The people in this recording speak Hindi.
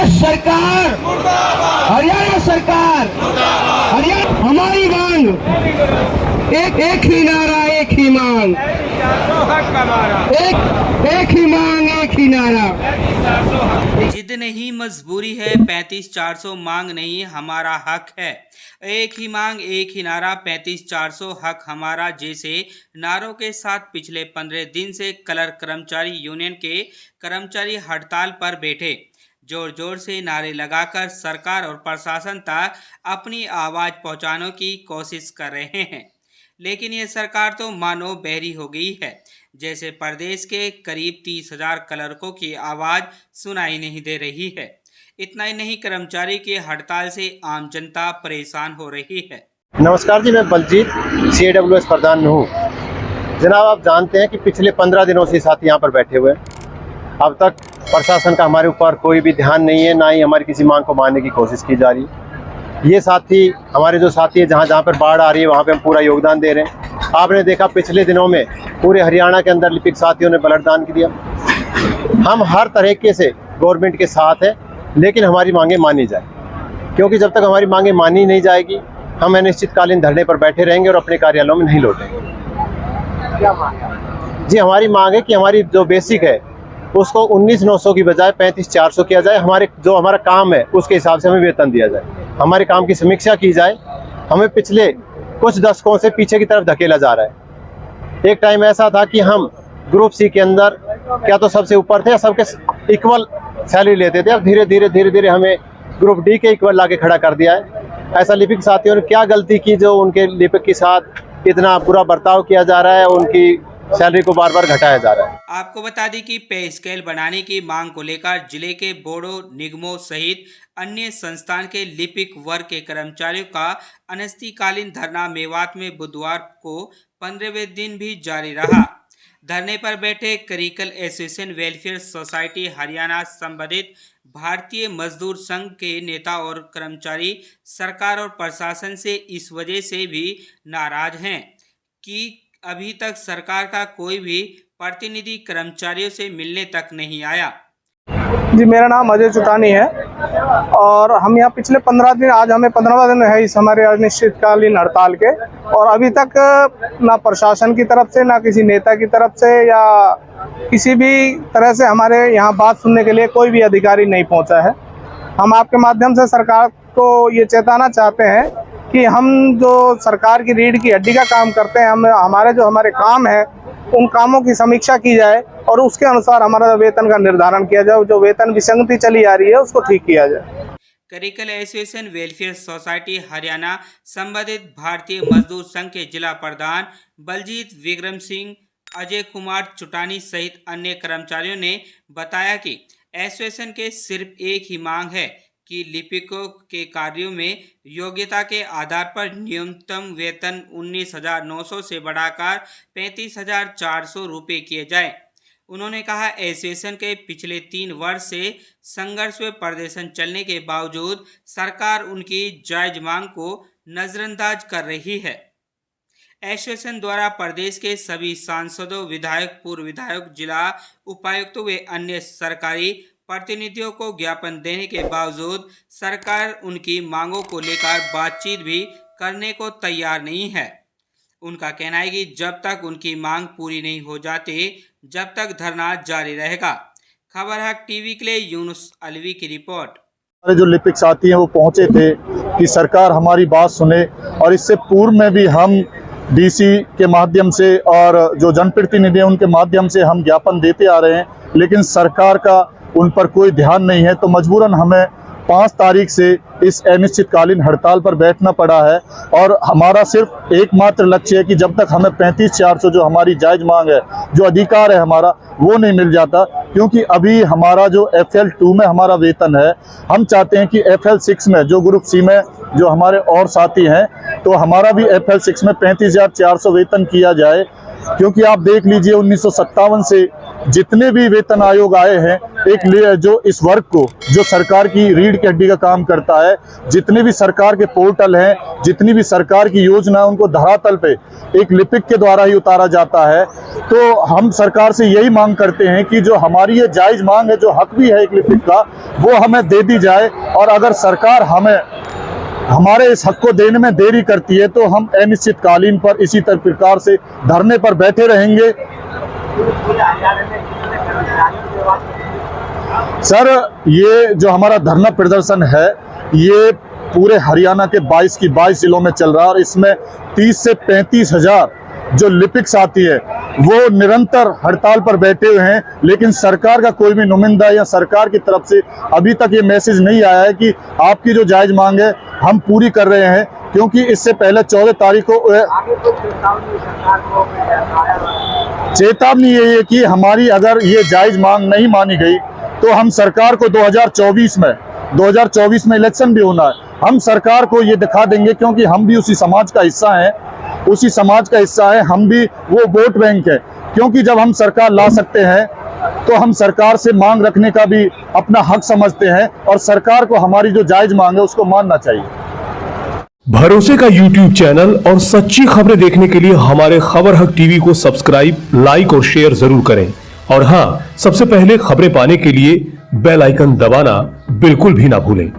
सरकार, हरियाणा सरकार, हरियाणा हमारी मांग एक ही नारा, एक ही मांग, एक ही मांग, एक ही नारा। जिद नहीं मजबूरी है, 35-400 मांग नहीं हमारा हक है। एक ही मांग एक ही नारा, 35-400 हक हमारा जैसे नारों के साथ पिछले 15 दिन से कलर कर्मचारी यूनियन के कर्मचारी हड़ताल पर बैठे जोर जोर से नारे लगाकर सरकार और प्रशासन तक अपनी आवाज़ पहुंचाने की कोशिश कर रहे हैं। लेकिन ये सरकार तो मानो बहरी हो गई है, जैसे प्रदेश के करीब 30,000 क्लर्कों की आवाज़ सुनाई नहीं दे रही है। इतना ही नहीं, कर्मचारी की हड़ताल से आम जनता परेशान हो रही है। नमस्कार जी, मैं बलजीत CAWS प्रधान हूँ। जनाब, आप जानते हैं कि पिछले 15 दिनों से साथी यहाँ पर बैठे हुए हैं। अब तक प्रशासन का हमारे ऊपर कोई भी ध्यान नहीं है, ना ही हमारी किसी मांग को मानने की कोशिश की जा रही है। ये साथी, हमारे जो साथी है, जहाँ जहाँ पर बाढ़ आ रही है वहाँ पे हम पूरा योगदान दे रहे हैं। आपने देखा पिछले दिनों में पूरे हरियाणा के अंदर लिपिक साथियों ने ब्लड दान किया। हम हर तरीके से गवर्नमेंट के साथ हैं, लेकिन हमारी मांगें मानी जाए, क्योंकि जब तक हमारी मांगें मानी नहीं जाएगी हम अनिश्चितकालीन धरने पर बैठे रहेंगे और अपने कार्यालयों में नहीं लौटेंगे। क्या मांग है जी? हमारी मांग है कि हमारी जो बेसिक है उसको 19,900 की बजाय 35,400 किया जाए। हमारा काम है उसके हिसाब से हमें वेतन दिया जाए। हमारे काम की समीक्षा की जाए। हमें पिछले कुछ दशकों से पीछे की तरफ धकेला जा रहा है। एक टाइम ऐसा था कि हम ग्रुप सी के अंदर क्या तो सबसे ऊपर थे, सबके इक्वल सैलरी लेते थे। अब धीरे धीरे हमें ग्रुप डी के इक्वल लाके खड़ा कर दिया है। ऐसा लिपिक साथियों ने क्या गलती की जो उनके लिपिक के साथ इतना बुरा बर्ताव किया जा रहा है, उनकी सैलरी को बार बार घटाया जा रहा है। आपको बता दें कि पे स्केल बढ़ाने की मांग को लेकर जिले के बोर्डो निगमों सहित अन्य संस्थान के लिपिक वर्ग के कर्मचारियों का अनिश्चितकालीन धरना मेवात में बुधवार को 15वें दिन भी जारी रहा। धरने पर बैठे clerical association welfare society Haryana संबंधित भारतीय मजदूर संघ के नेता और कर्मचारी सरकार और प्रशासन से इस वजह से भी नाराज हैं कि अभी तक सरकार का कोई भी प्रतिनिधि कर्मचारियों से मिलने तक नहीं आया। जी, मेरा नाम अजय चुटानी है और हम यहाँ पिछले 15 दिन, आज हमें 15वां दिन है इस हमारे अनिश्चितकालीन हड़ताल के, और अभी तक ना प्रशासन की तरफ से, ना किसी नेता की तरफ से या किसी भी तरह से हमारे यहाँ बात सुनने के लिए कोई भी अधिकारी नहीं पहुँचा है। हम आपके माध्यम से सरकार को ये चेताना चाहते हैं कि हम जो सरकार की रीढ़ की हड्डी का काम करते हैं, हमारे काम है उन कामों की समीक्षा की जाए और उसके अनुसार हमारा वेतन का निर्धारण किया जाए। जो वेतन विसंगति चली आ रही है उसको ठीक किया जाए। Clerical association welfare society Haryana संबंधित भारतीय मजदूर संघ के जिला प्रधान बलजीत विक्रम सिंह, अजय कुमार चुटानी सहित अन्य कर्मचारियों ने बताया कि एसोसिएशन के सिर्फ एक ही मांग है कि लिपिकों के कार्यों में योग्यता के आधार पर न्यूनतम वेतन 19,900 से बढ़ाकर 35,400 रुपये किए जाए। उन्होंने कहा, एसोसिएशन के पिछले 3 वर्ष से संघर्ष व प्रदर्शन चलने के बावजूद सरकार उनकी जायज मांग को नज़रअंदाज कर रही है। एसोसिएशन द्वारा प्रदेश के सभी सांसदों, विधायक, पूर्व विधायक, जिला उपायुक्तों व अन्य सरकारी प्रतिनिधियों को ज्ञापन देने के बावजूद सरकार उनकी मांगों को लेकर बातचीत भी करने को तैयार नहीं है। उनका कहना है कि जब तक उनकी मांग पूरी नहीं हो जाती, जब तक धरना जारी रहेगा। खबर हक टीवी के लिए यूनुस अलवी की रिपोर्ट। जो लिपिक साथी हैं वो पहुंचे थे कि सरकार हमारी बात सुने, और इससे पूर्व में भी हम DC के माध्यम से और जो जनप्रतिनिधि हैं उनके माध्यम से हम ज्ञापन देते आ रहे हैं, लेकिन सरकार का उन पर कोई ध्यान नहीं है। तो मजबूरन हमें 5 तारीख से इस अनिश्चितकालीन हड़ताल पर बैठना पड़ा है, और हमारा सिर्फ एकमात्र लक्ष्य है कि जब तक हमें 35,400 जो हमारी जायज मांग है, जो अधिकार है हमारा, वो नहीं मिल जाता। क्योंकि अभी हमारा जो FL2 में हमारा वेतन है, हम चाहते हैं कि FL6 में, जो ग्रुप सी में जो हमारे और साथी हैं, तो हमारा भी FL6 में 35,400 वेतन किया जाए। क्योंकि आप देख लीजिए 1957 से जितने भी वेतन आयोग आए हैं, जो इस वर्ग को, जो सरकार की रीढ़ की हड्डी का काम करता है, जितने भी सरकार के पोर्टल हैं, जितनी भी सरकार की योजना है, उनको धरातल पे एक लिपिक के द्वारा ही उतारा जाता है। तो हम सरकार से यही मांग करते हैं कि जो हमारी ये जायज मांग है, जो हक भी है एक लिपिक का, वो हमें दे दी जाए। और अगर सरकार हमें हमारे इस हक को देने में देरी करती है तो हम अनिश्चितकालीन पर इसी प्रकार से धरने पर बैठे रहेंगे। सर, ये जो हमारा धरना प्रदर्शन है, ये पूरे हरियाणा के 22 की 22 जिलों में चल रहा है और इसमें 30 से 35 हजार जो लिपिक साथी है वो निरंतर हड़ताल पर बैठे हुए हैं। लेकिन सरकार का कोई भी नुमाइंदा या सरकार की तरफ से अभी तक ये मैसेज नहीं आया है कि आपकी जो जायज मांग है हम पूरी कर रहे हैं, क्योंकि इससे पहले 14 तारीख को चेतावनी यही है कि हमारी अगर ये जायज मांग नहीं मानी गई तो हम सरकार को 2024 में इलेक्शन भी होना है, हम सरकार को ये दिखा देंगे, क्योंकि हम भी उसी समाज का हिस्सा हैं, हम भी वो वोट बैंक है। क्योंकि जब हम सरकार ला सकते हैं तो हम सरकार से मांग रखने का भी अपना हक समझते हैं और सरकार को हमारी जो जायज मांग है उसको मानना चाहिए। भरोसे का YouTube चैनल और सच्ची खबरें देखने के लिए हमारे खबर हक टीवी को सब्सक्राइब, लाइक और शेयर जरूर करें। और हाँ, सबसे पहले खबरें पाने के लिए बेल आइकन दबाना बिल्कुल भी ना भूलें।